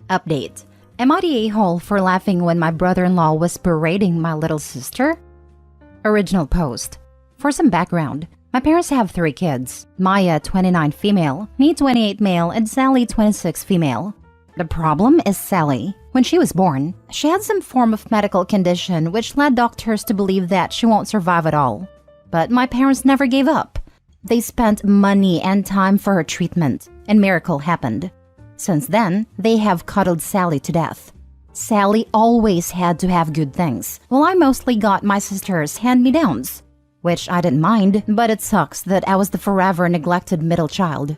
Update. Am I the a-hole for laughing when my brother-in-law was berating my little sister? Original post. For some background, my parents have 3 kids. Maya, 29 female, me 28 male, and Sally, 26 female. The problem is Sally. When she was born, she had some form of medical condition which led doctors to believe that she won't survive at all. But my parents never gave up. They spent money and time for her treatment, and miracle happened. Since then, they have cuddled Sally to death. Sally always had to have good things, while I mostly got my sister's hand-me-downs, which I didn't mind, but it sucks that I was the forever neglected middle child.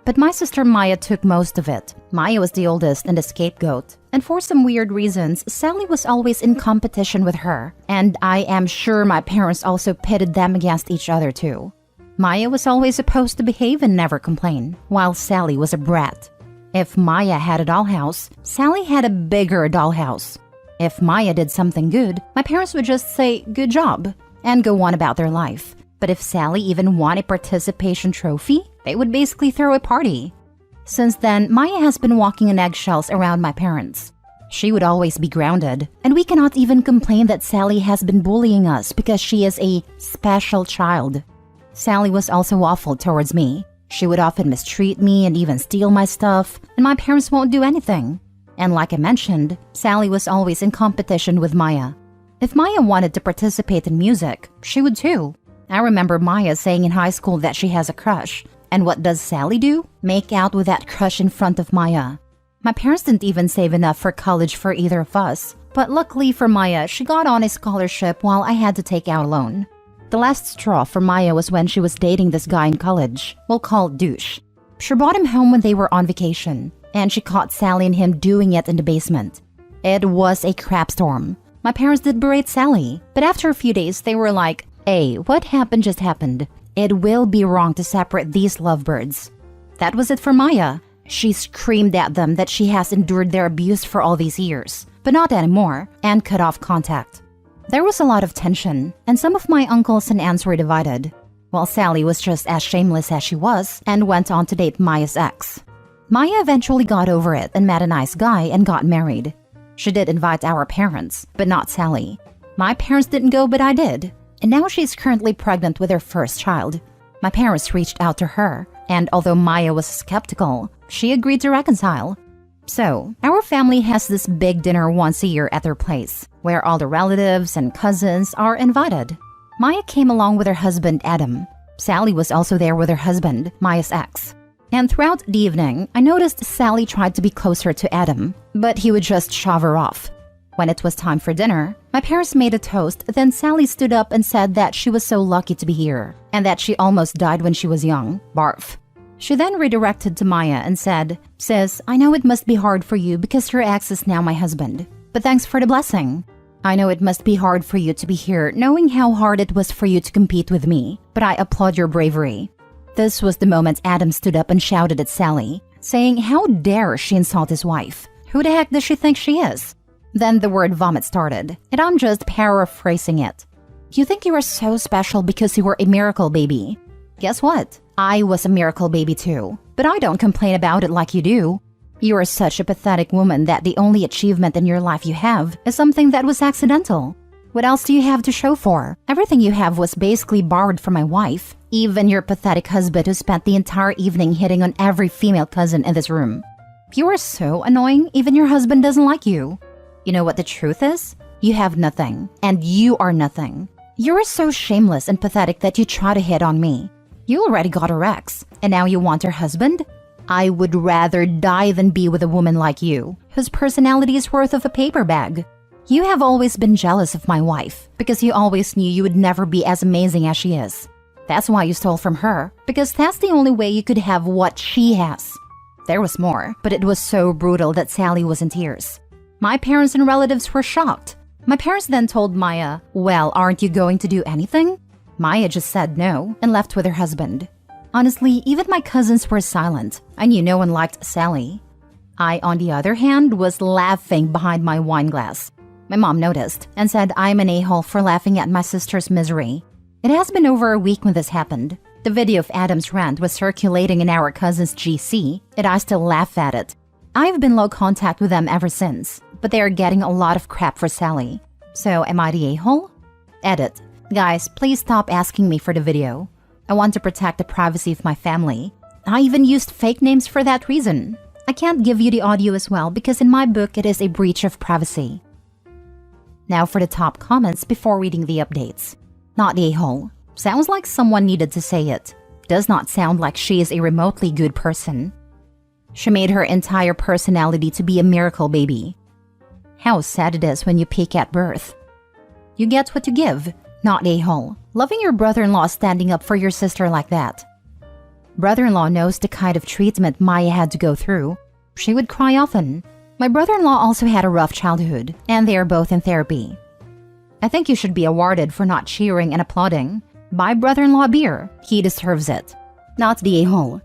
But my sister Maya took most of it. Maya was the oldest and the scapegoat, and for some weird reasons, Sally was always in competition with her, and I am sure my parents also pitted them against each other too. Maya was always supposed to behave and never complain, while Sally was a brat. If Maya had a dollhouse, Sally had a bigger dollhouse. If Maya did something good, my parents would just say, "Good job," and go on about their life. But if Sally even won a participation trophy, they would basically throw a party. Since then, Maya has been walking on eggshells around my parents. She would always be grounded, and we cannot even complain that Sally has been bullying us because she is a special child. Sally was also awful towards me. She would often mistreat me and even steal my stuff, and my parents won't do anything. And like I mentioned, Sally was always in competition with Maya. If Maya wanted to participate in music, she would too. I remember Maya saying in high school that she has a crush. And what does Sally do? Make out with that crush in front of Maya. My parents didn't even save enough for college for either of us. But luckily for Maya, she got on a scholarship while I had to take out a loan. The last straw for Maya was when she was dating this guy in college. We'll call it Douche. She brought him home when they were on vacation, and she caught Sally and him doing it in the basement. It was a crap storm. My parents did berate Sally, but after a few days they were like, "Hey, what happened just happened. It will be wrong to separate these lovebirds." That was it for Maya. She screamed at them that she has endured their abuse for all these years, but not anymore, and cut off contact. There was a lot of tension, and some of my uncles and aunts were divided, while Sally was just as shameless as she was and went on to date Maya's ex. Maya eventually got over it and met a nice guy and got married. She did invite our parents, but not Sally. My parents didn't go, but I did. And now she's currently pregnant with her first child. My parents reached out to her, and although Maya was skeptical, she agreed to reconcile. So, our family has this big dinner once a year at their place, where all the relatives and cousins are invited. Maya came along with her husband, Adam. Sally was also there with her husband, Maya's ex. And throughout the evening, I noticed Sally tried to be closer to Adam, but he would just shove her off. When it was time for dinner, my parents made a toast, then Sally stood up and said that she was so lucky to be here, and that she almost died when she was young. Barf. She then redirected to Maya and said, "Sis, I know it must be hard for you because your ex is now my husband. But thanks for the blessing. I know it must be hard for you to be here knowing how hard it was for you to compete with me, but I applaud your bravery." This was the moment Adam stood up and shouted at Sally, saying how dare she insult his wife. Who the heck does she think she is? Then the word vomit started, and I'm just paraphrasing it. You think you are so special because you were a miracle baby. Guess what? I was a miracle baby too, but I don't complain about it like you do. You are such a pathetic woman that the only achievement in your life you have is something that was accidental. What else do you have to show for? Everything you have was basically borrowed from my wife, even your pathetic husband who spent the entire evening hitting on every female cousin in this room. You are so annoying, even your husband doesn't like you. You know what the truth is? You have nothing, and you are nothing. You are so shameless and pathetic that you try to hit on me. You already got her ex, and now you want her husband? I would rather die than be with a woman like you, whose personality is worth of a paper bag. You have always been jealous of my wife, because you always knew you would never be as amazing as she is. That's why you stole from her, because that's the only way you could have what she has. There was more, but it was so brutal that Sally was in tears. My parents and relatives were shocked. My parents then told Maya, "Well, aren't you going to do anything?" Maya just said no and left with her husband. Honestly, even my cousins were silent. I knew no one liked Sally. I, on the other hand, was laughing behind my wine glass. My mom noticed and said I'm an a-hole for laughing at my sister's misery. It has been over a week when this happened. The video of Adam's rant was circulating in our cousin's GC, and I still laugh at it. I've been low contact with them ever since, but they are getting a lot of crap for Sally. So am I the a-hole? Edit. Guys, please stop asking me for the video. I want to protect the privacy of my family. I even used fake names for that reason. I can't give you the audio as well because in my book it is a breach of privacy. Now for the top comments before reading the updates. Not the a-hole. Sounds like someone needed to say it. Does not sound like she is a remotely good person. She made her entire personality to be a miracle baby. How sad it is when you peak at birth. You get what you give. Not a-hole. Loving your brother-in-law standing up for your sister like that. Brother-in-law knows the kind of treatment Maya had to go through. She would cry often. My brother-in-law also had a rough childhood, and they are both in therapy. I think you should be awarded for not cheering and applauding. Buy brother-in-law a beer. He deserves it. Not the a-hole.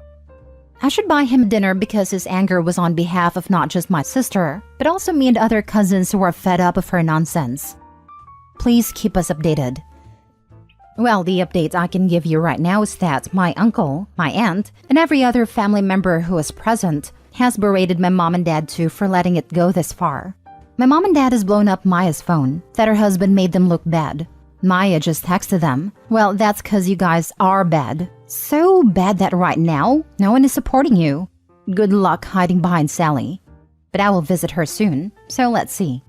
I should buy him dinner because his anger was on behalf of not just my sister, but also me and other cousins who are fed up of her nonsense. Please keep us updated. Well, the update I can give you right now is that my uncle, my aunt, and every other family member who was present has berated my mom and dad too for letting it go this far. My mom and dad has blown up Maya's phone, that her husband made them look bad. Maya just texted them, well, that's cause you guys are bad. So bad that right now, no one is supporting you. Good luck hiding behind Sally. But I will visit her soon, so let's see.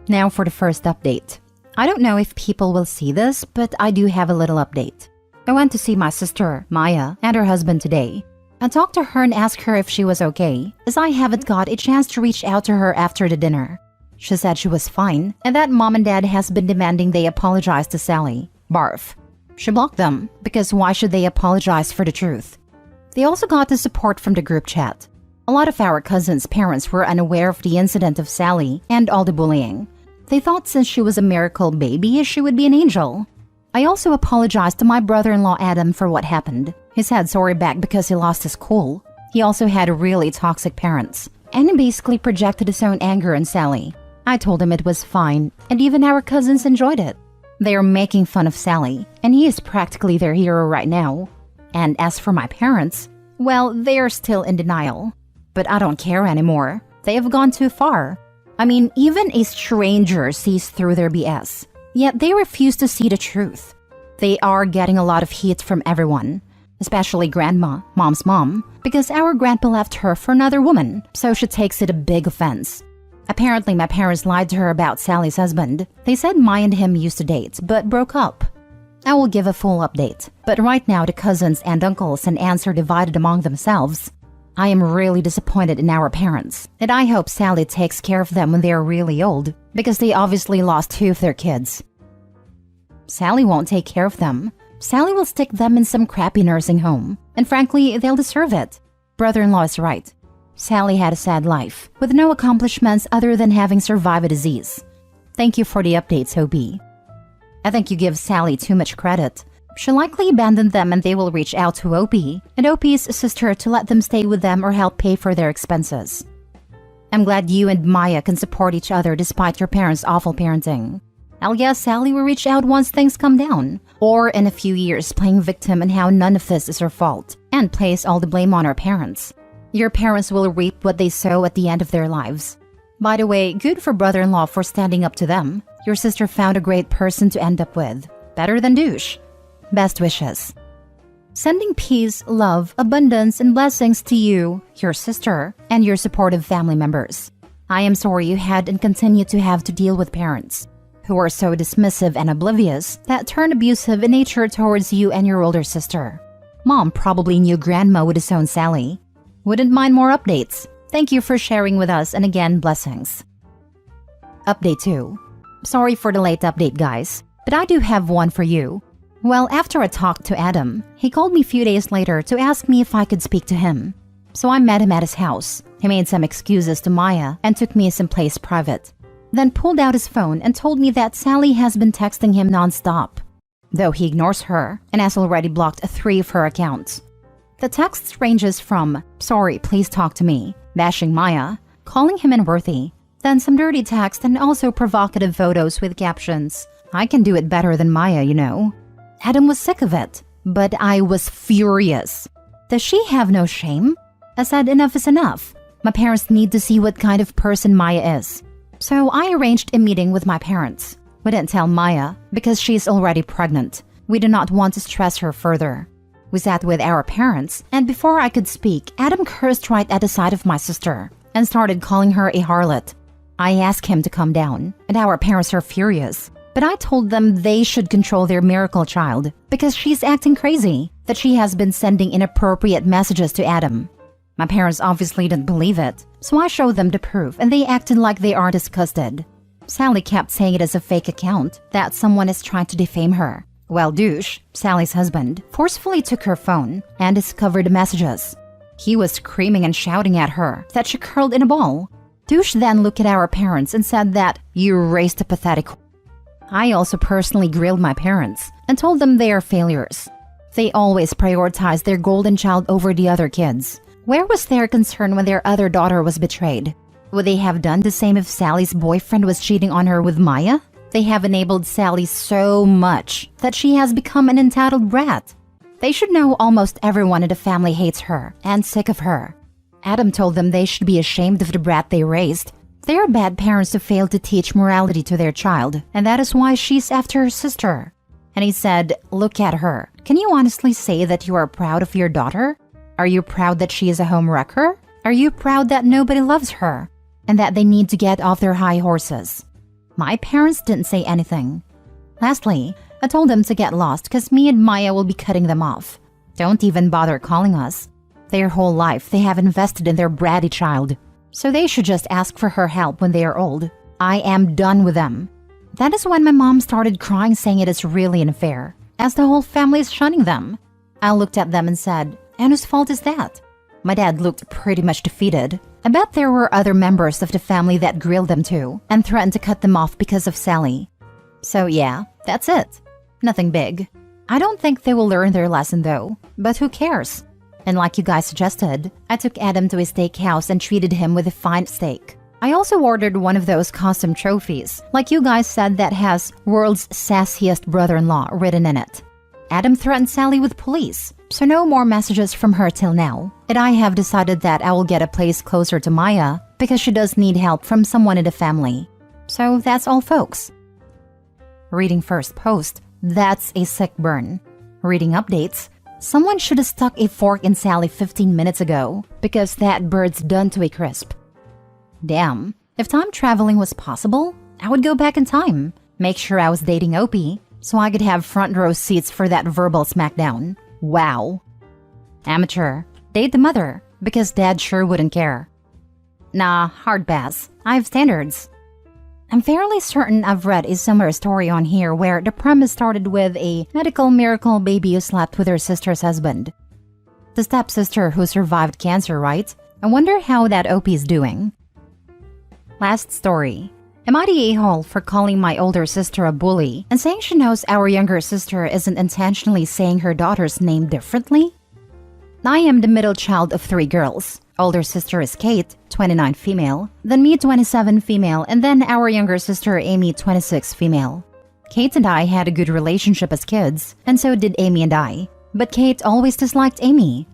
Now for the first update. I don't know if people will see this, but I do have a little update. I went to see my sister, Maya, and her husband today. I talked to her and asked her if she was okay, as I haven't got a chance to reach out to her after the dinner. She said she was fine, and that mom and dad has been demanding they apologize to Sally. Barf. She blocked them, because why should they apologize for the truth? They also got the support from the group chat. A lot of our cousins' parents were unaware of the incident of Sally and all the bullying. They thought since she was a miracle baby, she would be an angel. I also apologized to my brother-in-law Adam for what happened. He said sorry back because he lost his cool. He also had really toxic parents, and he basically projected his own anger on Sally. I told him it was fine, and even our cousins enjoyed it. They are making fun of Sally, and he is practically their hero right now. And as for my parents, well, they are still in denial. But I don't care anymore. They have gone too far. I mean, even a stranger sees through their BS. Yet they refuse to see the truth. They are getting a lot of heat from everyone, especially Grandma, Mom's mom, because our grandpa left her for another woman, so she takes it a big offense. Apparently, my parents lied to her about Sally's husband. They said Maya and him used to date, but broke up. I will give a full update, but right now the cousins and uncles and aunts are divided among themselves. I am really disappointed in our parents, and I hope Sally takes care of them when they are really old, because they obviously lost 2 of their kids. Sally won't take care of them. Sally will stick them in some crappy nursing home, and frankly, they'll deserve it. Brother-in-law is right. Sally had a sad life, with no accomplishments other than having survived a disease. Thank you for the updates, OB. I think you give Sally too much credit. She'll likely abandon them and they will reach out to OP and OP's sister to let them stay with them or help pay for their expenses. I'm glad you and Maya can support each other despite your parents' awful parenting. I'll guess Sally will reach out once things calm down, or in a few years playing victim and how none of this is her fault, and place all the blame on her parents. Your parents will reap what they sow at the end of their lives. By the way, good for brother-in-law for standing up to them. Your sister found a great person to end up with. Better than douche. Best wishes. Sending peace, love, abundance, and blessings to you, your sister, and your supportive family members. I am sorry you had and continue to have to deal with parents who are so dismissive and oblivious that turn abusive in nature towards you and your older sister. Mom probably knew Grandma would disown Sally. Wouldn't mind more updates. Thank you for sharing with us, and again, blessings. Update 2. Sorry for the late update, guys, but I do have one for you. Well, after I talked to Adam, he called me a few days later to ask me if I could speak to him. So I met him at his house. He made some excuses to Maya and took me someplace private. Then pulled out his phone and told me that Sally has been texting him nonstop, though he ignores her and has already blocked 3 of her accounts. The text ranges from, sorry, please talk to me, bashing Maya, calling him unworthy, then some dirty text and also provocative photos with captions. I can do it better than Maya, you know. Adam was sick of it, but I was furious. Does she have no shame? I said enough is enough. My parents need to see what kind of person Maya is. So I arranged a meeting with my parents. We didn't tell Maya because she's already pregnant. We do not want to stress her further. We sat with our parents, and before I could speak, Adam cursed right at the sight of my sister and started calling her a harlot. I asked him to calm down, and our parents are furious. But I told them they should control their miracle child because she's acting crazy, that she has been sending inappropriate messages to Adam. My parents obviously didn't believe it, so I showed them the proof and they acted like they are disgusted. Sally kept saying it is a fake account, that someone is trying to defame her. Well, Douche, Sally's husband, forcefully took her phone and discovered the messages. He was screaming and shouting at her that she curled in a ball. Douche then looked at our parents and said that, "You raised a pathetic." I also personally grilled my parents and told them they are failures. They always prioritize their golden child over the other kids. Where was their concern when their other daughter was betrayed? Would they have done the same if Sally's boyfriend was cheating on her with Maya? They have enabled Sally so much that she has become an entitled brat. They should know almost everyone in the family hates her and sick of her. Adam told them they should be ashamed of the brat they raised. They are bad parents who failed to teach morality to their child, and that is why she's after her sister. And he said, "Look at her. Can you honestly say that you are proud of your daughter? Are you proud that she is a home wrecker? Are you proud that nobody loves her and that they need to get off their high horses?" My parents didn't say anything. Lastly, I told them to get lost because me and Maya will be cutting them off. Don't even bother calling us. Their whole life they have invested in their bratty child. So they should just ask for her help when they are old. I am done with them. That is when my mom started crying, saying it is really unfair, as the whole family is shunning them. I looked at them and said, "And whose fault is that?" My dad looked pretty much defeated. I bet there were other members of the family that grilled them too and threatened to cut them off because of Sally. So yeah, that's it. Nothing big. I don't think they will learn their lesson though, but who cares? And like you guys suggested, I took Adam to a steakhouse and treated him with a fine steak. I also ordered one of those custom trophies, like you guys said, that has "World's Sassiest Brother-in-Law" written in it. Adam threatened Sally with police, so no more messages from her till now. And I have decided that I will get a place closer to Maya because she does need help from someone in the family. So that's all, folks. Reading first post, that's a sick burn. Reading updates, someone should have stuck a fork in Sally 15 minutes ago because that bird's done to a crisp. Damn, if time traveling was possible, I would go back in time, make sure I was dating Opie, so I could have front row seats for that verbal smackdown. Wow. Amateur, date the mother, because dad sure wouldn't care. Nah, hard pass. I have standards. I'm fairly certain I've read a similar story on here where the premise started with a medical miracle baby who slept with her sister's husband. The stepsister who survived cancer, right? I wonder how that Opie's doing. Last story. Am I the a-hole for calling my older sister a bully and saying she knows our younger sister isn't intentionally saying her daughter's name differently? I am the middle child of 3 girls. Older sister is Kate, 29 female, then me 27 female, and then our younger sister Amy 26 female. Kate and I had a good relationship as kids, and so did Amy and I. But Kate always disliked Amy.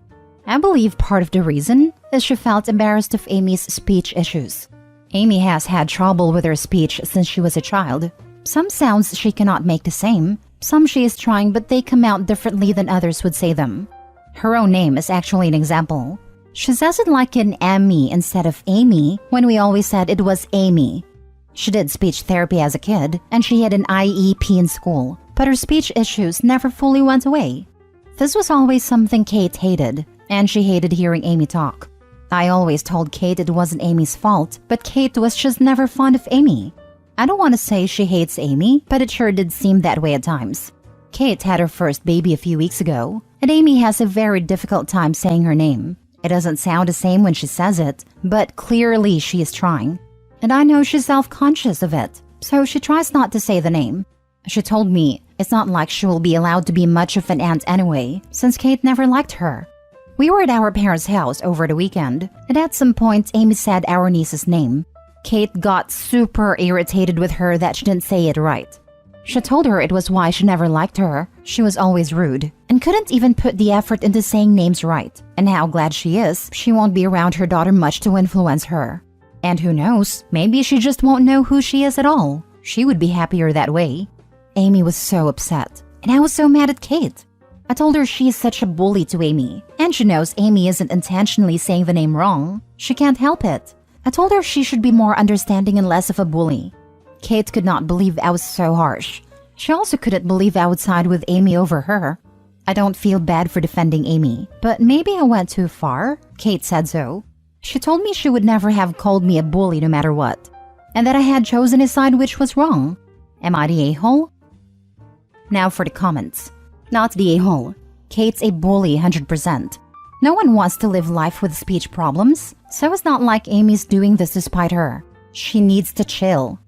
I believe part of the reason is she felt embarrassed of Amy's speech issues. Amy has had trouble with her speech since she was a child. Some sounds she cannot make the same, some she is trying but they come out differently than others would say them. Her own name is actually an example. She says it like an Amy instead of Amy when we always said it was Amy. She did speech therapy as a kid and she had an IEP in school, but her speech issues never fully went away. This was always something Kate hated, and she hated hearing Amy talk. I always told Kate it wasn't Amy's fault, but Kate was just never fond of Amy. I don't want to say she hates Amy, but it sure did seem that way at times. Kate had her first baby a few weeks ago, and Amy has a very difficult time saying her name. It doesn't sound the same when she says it, but clearly she is trying. And I know she's self-conscious of it, so she tries not to say the name. She told me it's not like she will be allowed to be much of an aunt anyway, since Kate never liked her. We were at our parents' house over the weekend, and at some point Amy said our niece's name. Kate got super irritated with her that she didn't say it right. She told her it was why she never liked her. She was always rude and couldn't even put the effort into saying names right, and how glad she is she won't be around her daughter much to influence her. And who knows, maybe she just won't know who she is at all. She would be happier that way. Amy was so upset, and I was so mad at Kate. I told her she is such a bully to Amy, and she knows Amy isn't intentionally saying the name wrong. She can't help it. I told her she should be more understanding and less of a bully. Kate could not believe I was so harsh. She also couldn't believe I would side with Amy over her. I don't feel bad for defending Amy, but maybe I went too far. Kate said so. She told me she would never have called me a bully no matter what, and that I had chosen a side which was wrong. Am I the a-hole? Now for the comments. Not the a-hole. Kate's a bully 100%. No one wants to live life with speech problems, so it's not like Amy's doing this to spite her. She needs to chill.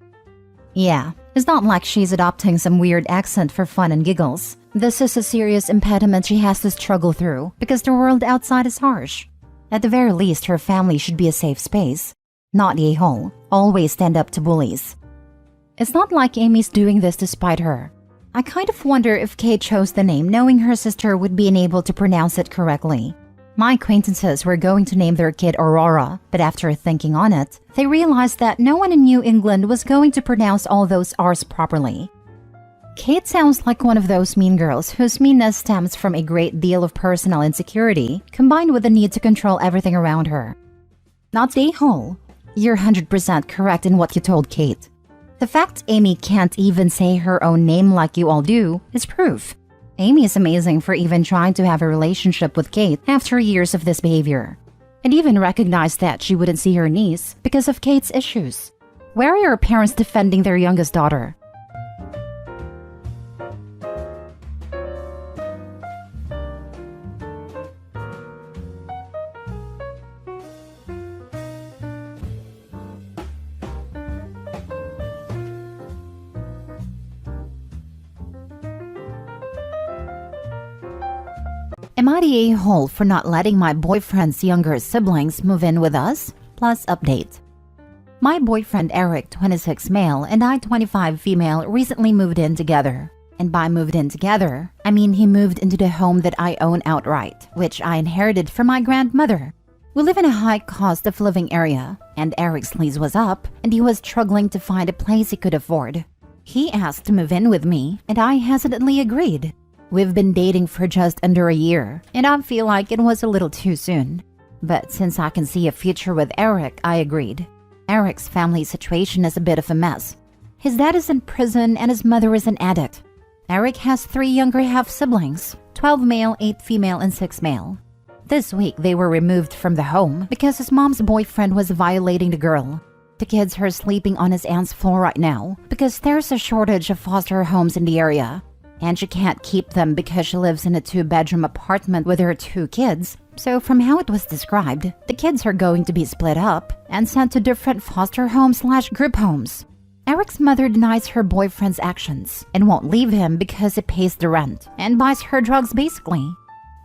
Yeah, it's not like she's adopting some weird accent for fun and giggles. This is a serious impediment she has to struggle through because the world outside is harsh. At the very least, her family should be a safe space. Not the a-hole. Always stand up to bullies. It's not like Amy's doing this to spite her. I kind of wonder if Kate chose the name knowing her sister would be unable to pronounce it correctly. My acquaintances were going to name their kid Aurora, but after thinking on it, they realized that no one in New England was going to pronounce all those R's properly. Kate sounds like one of those mean girls whose meanness stems from a great deal of personal insecurity, combined with the need to control everything around her. Not the a-hole. You're 100% correct in what you told Kate. The fact Amy can't even say her own name like you all do is proof. Amy is amazing for even trying to have a relationship with Kate after years of this behavior, and even recognized that she wouldn't see her niece because of Kate's issues. Where are your parents defending their youngest daughter? Am I the a-hole for not letting my boyfriend's younger siblings move in with us? Plus update. My boyfriend Eric, 26 male, and I, 25 female, recently moved in together. And by moved in together, I mean he moved into the home that I own outright, which I inherited from my grandmother. We live in a high cost of living area, and Eric's lease was up, and he was struggling to find a place he could afford. He asked to move in with me, and I hesitantly agreed. We've been dating for just under a year, and I feel like it was a little too soon. But since I can see a future with Eric, I agreed. Eric's family situation is a bit of a mess. His dad is in prison and his mother is an addict. Eric has 3 younger half-siblings, 12 male, 8 female, and 6 male. This week, they were removed from the home because his mom's boyfriend was violating the girl. The kids are sleeping on his aunt's floor right now because there's a shortage of foster homes in the area. And she can't keep them because she lives in a 2-bedroom apartment with her 2 kids. So from how it was described, the kids are going to be split up and sent to different foster homes/group homes. Eric's mother denies her boyfriend's actions and won't leave him because it pays the rent and buys her drugs basically.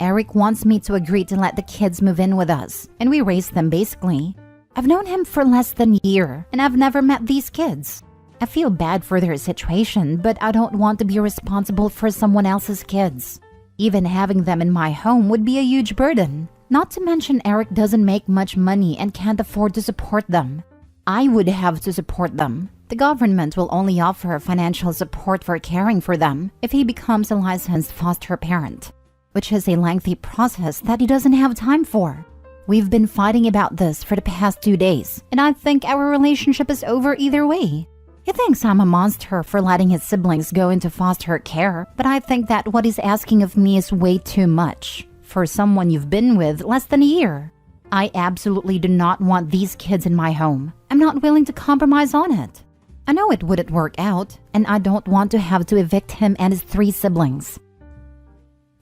Eric wants me to agree to let the kids move in with us, and we raise them basically. I've known him for less than a year, and I've never met these kids. I feel bad for their situation, but I don't want to be responsible for someone else's kids. Even having them in my home would be a huge burden. Not to mention Eric doesn't make much money and can't afford to support them. I would have to support them. The government will only offer financial support for caring for them if he becomes a licensed foster parent, which is a lengthy process that he doesn't have time for. We've been fighting about this for the past 2 days, and I think our relationship is over either way. He thinks I'm a monster for letting his siblings go into foster care, but I think that what he's asking of me is way too much for someone you've been with less than a year. I absolutely do not want these kids in my home. I'm not willing to compromise on it. I know it wouldn't work out, and I don't want to have to evict him and his 3 siblings.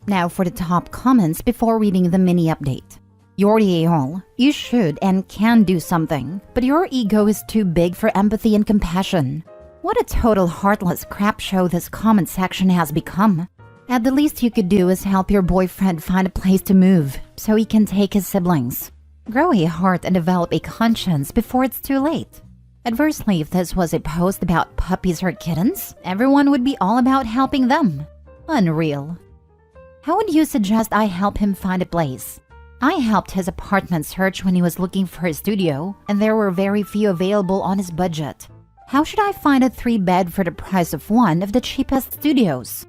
Now for the top comments before reading the mini update. You're the a-hole. You should and can do something, but your ego is too big for empathy and compassion. What a total heartless crap show this comment section has become. At the least you could do is help your boyfriend find a place to move so he can take his siblings. Grow a heart and develop a conscience before it's too late. Adversely, if this was a post about puppies or kittens, everyone would be all about helping them. Unreal. How would you suggest I help him find a place? I helped his apartment search when he was looking for a studio, and there were very few available on his budget. How should I find a 3-bed for the price of one of the cheapest studios?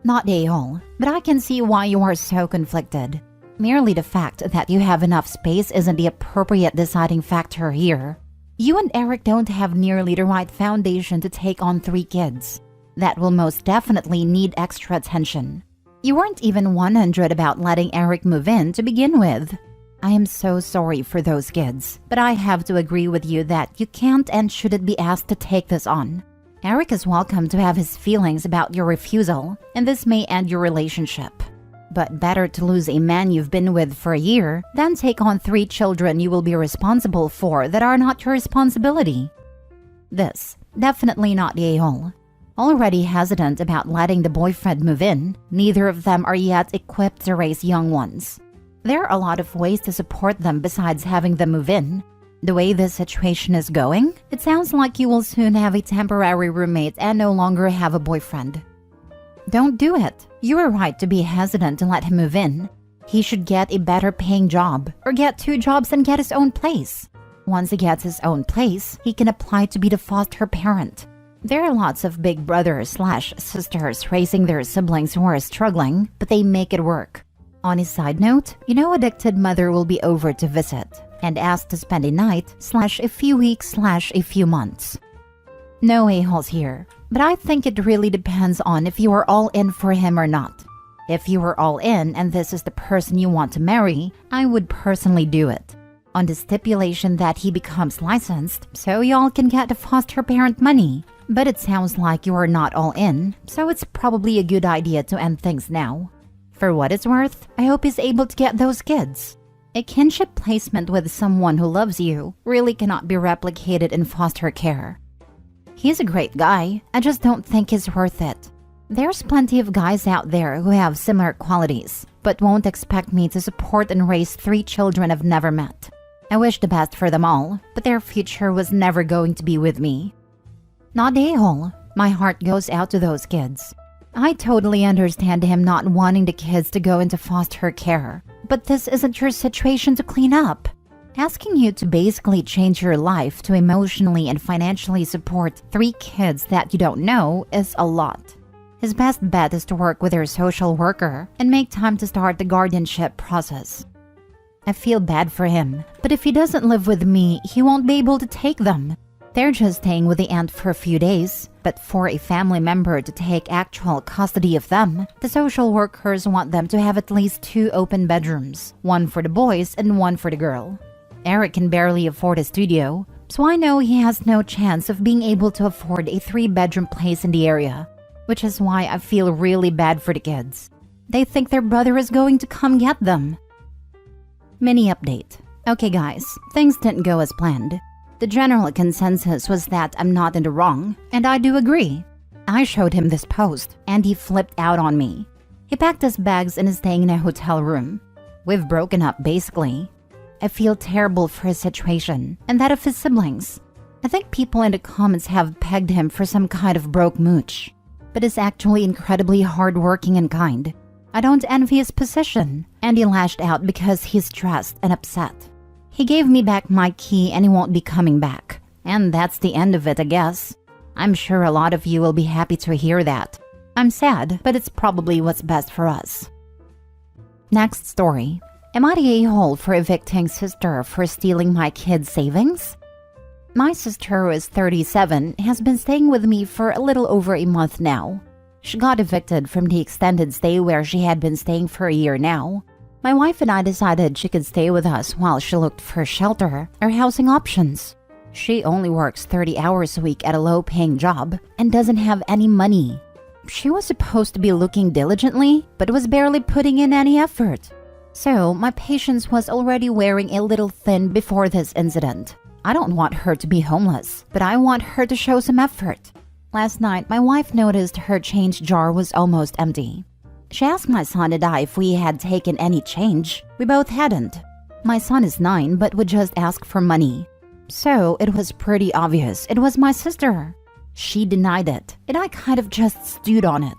Not a-hole, but I can see why you are so conflicted. Merely the fact that you have enough space isn't the appropriate deciding factor here. You and Eric don't have nearly the right foundation to take on 3 kids. That will most definitely need extra attention. You weren't even 100 about letting Eric move in to begin with. I am so sorry for those kids, but I have to agree with you that you can't and shouldn't be asked to take this on. Eric is welcome to have his feelings about your refusal, and this may end your relationship. But better to lose a man you've been with for a year than take on 3 children you will be responsible for that are not your responsibility. This, definitely not the a-hole. Already hesitant about letting the boyfriend move in, neither of them are yet equipped to raise young ones. There are a lot of ways to support them besides having them move in. The way this situation is going, it sounds like you will soon have a temporary roommate and no longer have a boyfriend. Don't do it. You are right to be hesitant to let him move in. He should get a better paying job, or get 2 jobs and get his own place. Once he gets his own place, he can apply to be the foster parent. There are lots of big brothers/sisters raising their siblings who are struggling, but they make it work. On a side note, addicted mother will be over to visit and asked to spend a night/a few weeks/a few months. No a-holes here, but I think it really depends on if you are all in for him or not. If you are all in and this is the person you want to marry, I would personally do it. On the stipulation that he becomes licensed, so y'all can get the foster parent money. But it sounds like you are not all in, so it's probably a good idea to end things now. For what it's worth, I hope he's able to get those kids. A kinship placement with someone who loves you really cannot be replicated in foster care. He's a great guy, I just don't think he's worth it. There's plenty of guys out there who have similar qualities, but won't expect me to support and raise 3 children I've never met. I wish the best for them all, but their future was never going to be with me. Not a-hole. My heart goes out to those kids. I totally understand him not wanting the kids to go into foster care, but this isn't your situation to clean up. Asking you to basically change your life to emotionally and financially support 3 kids that you don't know is a lot. His best bet is to work with your social worker and make time to start the guardianship process. I feel bad for him, but if he doesn't live with me, he won't be able to take them. They're just staying with the aunt for a few days, but for a family member to take actual custody of them, the social workers want them to have at least 2 open bedrooms, one for the boys and one for the girl. Eric can barely afford a studio, so I know he has no chance of being able to afford a 3-bedroom place in the area, which is why I feel really bad for the kids. They think their brother is going to come get them. Mini update. Okay guys, things didn't go as planned. The general consensus was that I'm not in the wrong, and I do agree. I showed him this post, and he flipped out on me. He packed his bags and is staying in a hotel room. We've broken up, basically. I feel terrible for his situation, and that of his siblings. I think people in the comments have pegged him for some kind of broke mooch, but is actually incredibly hardworking and kind. I don't envy his position, and he lashed out because he's stressed and upset. He gave me back my key and he won't be coming back. And that's the end of it, I guess. I'm sure a lot of you will be happy to hear that. I'm sad, but it's probably what's best for us. Next story. Am I the a-hole for evicting sister for stealing my kids' savings? My sister, who is 37, has been staying with me for a little over a month now. She got evicted from the extended stay where she had been staying for a year now. My wife and I decided she could stay with us while she looked for shelter or housing options. She only works 30 hours a week at a low-paying job and doesn't have any money. She was supposed to be looking diligently, but was barely putting in any effort. So my patience was already wearing a little thin before this incident. I don't want her to be homeless, but I want her to show some effort. Last night, my wife noticed her change jar was almost empty. She asked my son and I if we had taken any change. We both hadn't. My son is 9 but would just ask for money. So it was pretty obvious it was my sister. She denied it, and I kind of just stewed on it.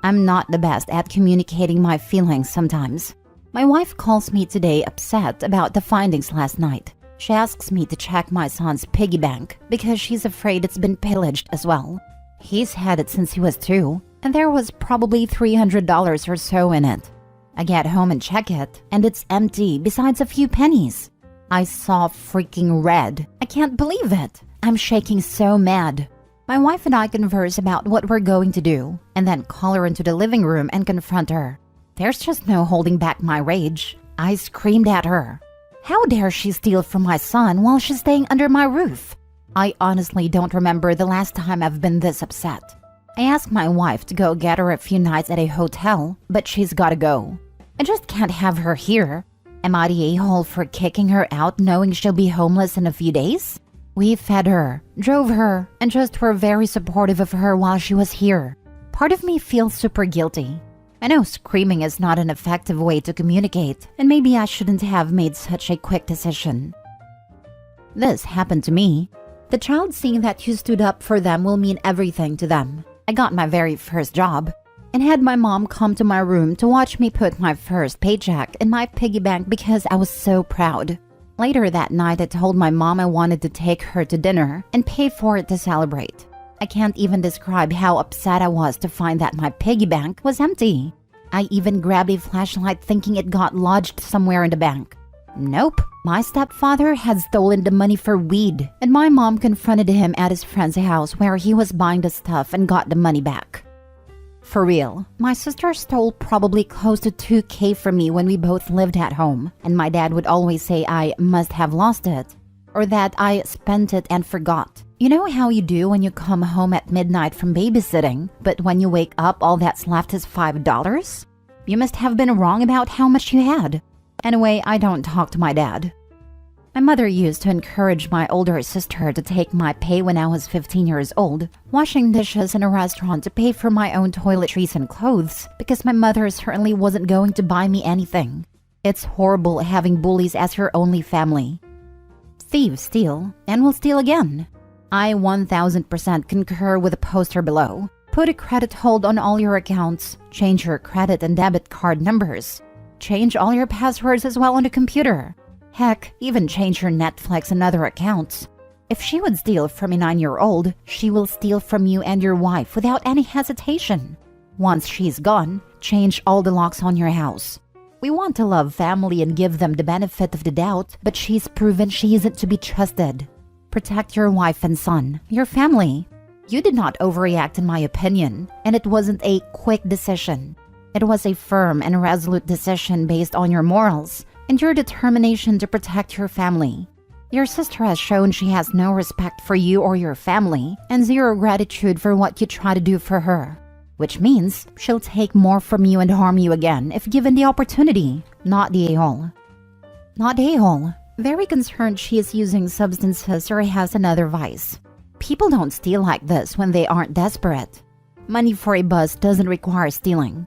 I'm not the best at communicating my feelings sometimes. My wife calls me today upset about the findings last night. She asks me to check my son's piggy bank because she's afraid it's been pillaged as well. He's had it since he was 2, and there was probably $300 or so in it. I get home and check it, and it's empty besides a few pennies. I saw freaking red. I can't believe it. I'm shaking so mad. My wife and I converse about what we're going to do, and then call her into the living room and confront her. There's just no holding back my rage. I screamed at her. How dare she steal from my son while she's staying under my roof? I honestly don't remember the last time I've been this upset. I asked my wife to go get her a few nights at a hotel, but she's gotta go. I just can't have her here. Am I the a-hole for kicking her out knowing she'll be homeless in a few days? We fed her, drove her, and just were very supportive of her while she was here. Part of me feels super guilty. I know screaming is not an effective way to communicate, and maybe I shouldn't have made such a quick decision. This happened to me. The child seeing that you stood up for them will mean everything to them. I got my very first job and had my mom come to my room to watch me put my first paycheck in my piggy bank because I was so proud. Later that night, I told my mom I wanted to take her to dinner and pay for it to celebrate. I can't even describe how upset I was to find that my piggy bank was empty. I even grabbed a flashlight thinking it got lodged somewhere in the bank. Nope, my stepfather had stolen the money for weed, and my mom confronted him at his friend's house where he was buying the stuff and got the money back. For real, my sister stole probably close to $2,000 from me when we both lived at home, and my dad would always say I must have lost it, or that I spent it and forgot. You know how you do when you come home at midnight from babysitting, but when you wake up all that's left is $5? You must have been wrong about how much you had. Anyway, I don't talk to my dad. My mother used to encourage my older sister to take my pay when I was 15 years old, washing dishes in a restaurant to pay for my own toiletries and clothes, because my mother certainly wasn't going to buy me anything. It's horrible having bullies as your only family. Thieves steal, and will steal again. I 1000% concur with the poster below. Put a credit hold on all your accounts, change your credit and debit card numbers, change all your passwords as well on the computer. Heck, even change your Netflix and other accounts. If she would steal from a 9-year-old, she will steal from you and your wife without any hesitation. Once she's gone, change all the locks on your house. We want to love family and give them the benefit of the doubt, but she's proven she isn't to be trusted. Protect your wife and son, your family. You did not overreact in my opinion, and it wasn't a quick decision. It was a firm and resolute decision based on your morals and your determination to protect your family. Your sister has shown she has no respect for you or your family and zero gratitude for what you try to do for her, which means she'll take more from you and harm you again if given the opportunity. Not the a-hole. Not a-hole. Very concerned she is using substances or has another vice. People don't steal like this when they aren't desperate. Money for a bus doesn't require stealing.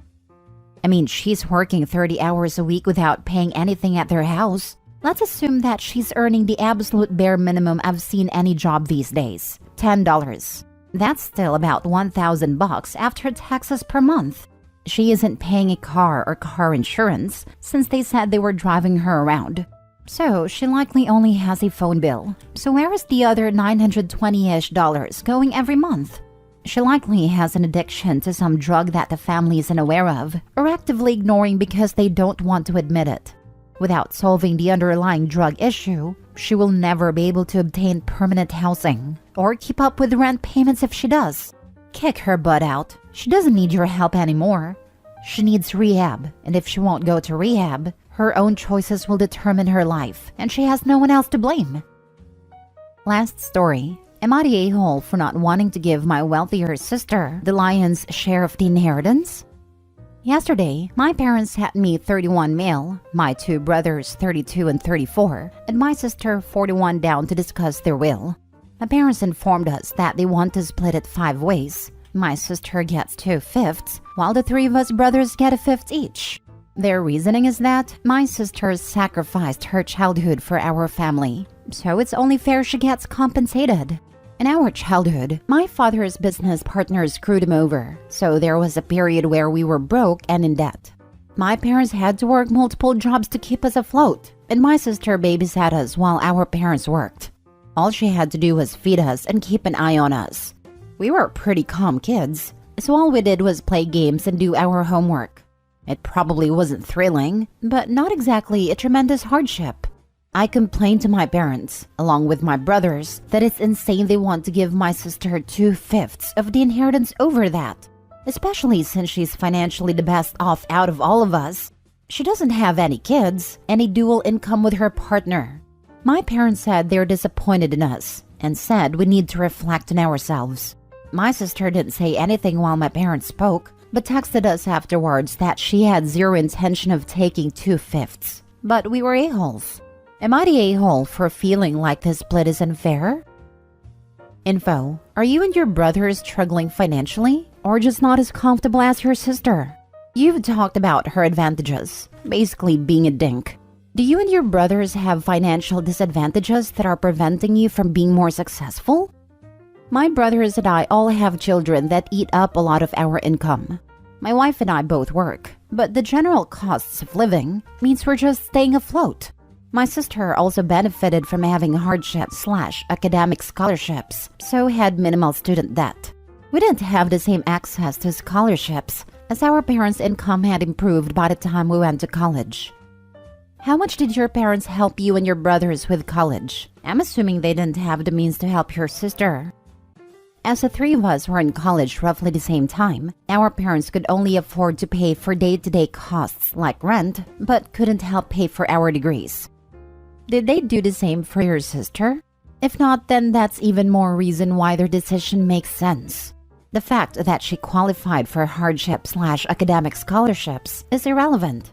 I mean, she's working 30 hours a week without paying anything at their house. Let's assume that she's earning the absolute bare minimum I've seen any job these days, $10. That's still about $1,000 after taxes per month. She isn't paying a car or car insurance since they said they were driving her around. So she likely only has a phone bill. So where is the other $920-ish going every month? She likely has an addiction to some drug that the family isn't aware of, or actively ignoring because they don't want to admit it. Without solving the underlying drug issue, she will never be able to obtain permanent housing, or keep up with rent payments if she does. Kick her butt out. She doesn't need your help anymore. She needs rehab, and if she won't go to rehab, her own choices will determine her life, and she has no one else to blame. Last story. Am I the a-hole for not wanting to give my wealthier sister the lion's share of the inheritance? Yesterday, my parents had me 31 male, my 2 brothers 32 and 34, and my sister 41 down to discuss their will. My parents informed us that they want to split it 5 ways. My sister gets 2/5, while the 3 of us brothers get 1/5 each. Their reasoning is that my sister sacrificed her childhood for our family. so it's only fair she gets compensated. In our childhood, my father's business partners screwed him over, so there was a period where we were broke and in debt. My parents had to work multiple jobs to keep us afloat, and my sister babysat us while our parents worked. All she had to do was feed us and keep an eye on us. We were pretty calm kids, so all we did was play games and do our homework. It probably wasn't thrilling, but not exactly a tremendous hardship. I complained to my parents, along with my brothers, that it's insane they want to give my sister 2/5 of the inheritance over that, especially since she's financially the best off out of all of us. She doesn't have any kids, and a dual income with her partner. My parents said they're disappointed in us, and said we need to reflect on ourselves. My sister didn't say anything while my parents spoke, but texted us afterwards that she had zero intention of taking 2/5, but we were a-holes. Am I the a-hole for feeling like this split is unfair? Info: are you and your brother struggling financially, or just not as comfortable as your sister? You've talked about her advantages, basically being a dink. Do you and your brothers have financial disadvantages that are preventing you from being more successful? My brothers and I all have children that eat up a lot of our income. My wife and I both work, but the general costs of living means we're just staying afloat. My sister also benefited from having hardship/academic scholarships, so had minimal student debt. We didn't have the same access to scholarships, as our parents' income had improved by the time we went to college. How much did your parents help you and your brothers with college? I'm assuming they didn't have the means to help your sister. As the three of us were in college roughly the same time, our parents could only afford to pay for day-to-day costs like rent, but couldn't help pay for our degrees. Did they do the same for your sister? If not, then that's even more reason why their decision makes sense. The fact that she qualified for hardship/academic scholarships is irrelevant.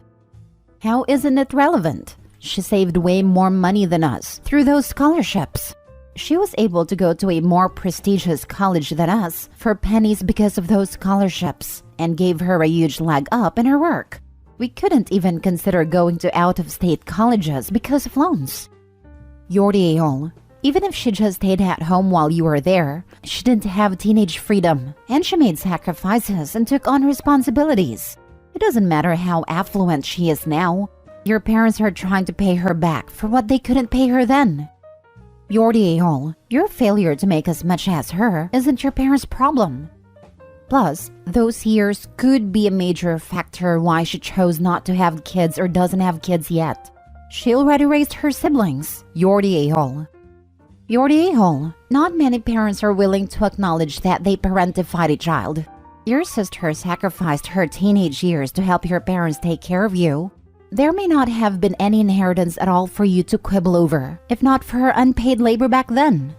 How isn't it relevant? She saved way more money than us through those scholarships. She was able to go to a more prestigious college than us for pennies because of those scholarships, and gave her a huge leg up in her work. We couldn't even consider going to out-of-state colleges because of loans. You're the a-hole. Even if she just stayed at home while you were there, she didn't have teenage freedom, and she made sacrifices and took on responsibilities. It doesn't matter how affluent she is now. Your parents are trying to pay her back for what they couldn't pay her then. You're the a-hole. Your failure to make as much as her isn't your parents' problem. Plus, those years could be a major factor why she chose not to have kids or doesn't have kids yet. She already raised her siblings. You're the a-hole. You're the a-hole. Not many parents are willing to acknowledge that they parentified a child. Your sister sacrificed her teenage years to help your parents take care of you. There may not have been any inheritance at all for you to quibble over, if not for her unpaid labor back then.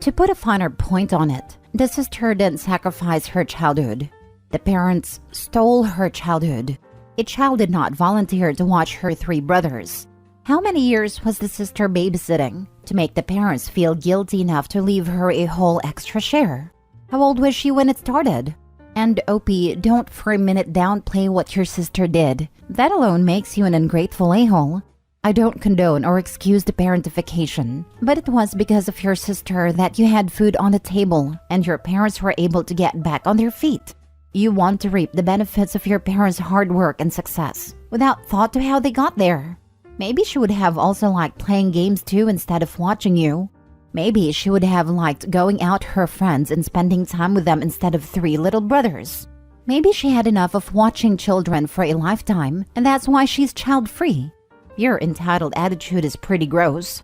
To put a finer point on it, the sister didn't sacrifice her childhood. The parents stole her childhood. A child did not volunteer to watch her three brothers. How many years was the sister babysitting to make the parents feel guilty enough to leave her a whole extra share? How old was she when it started? And OP, don't for a minute downplay what your sister did. That alone makes you an ungrateful a-hole. I don't condone or excuse the parentification, but it was because of your sister that you had food on the table and your parents were able to get back on their feet. You want to reap the benefits of your parents' hard work and success without thought to how they got there. Maybe she would have also liked playing games too instead of watching you. Maybe she would have liked going out her friends and spending time with them instead of three little brothers. Maybe she had enough of watching children for a lifetime, and that's why she's child-free. Your entitled attitude is pretty gross.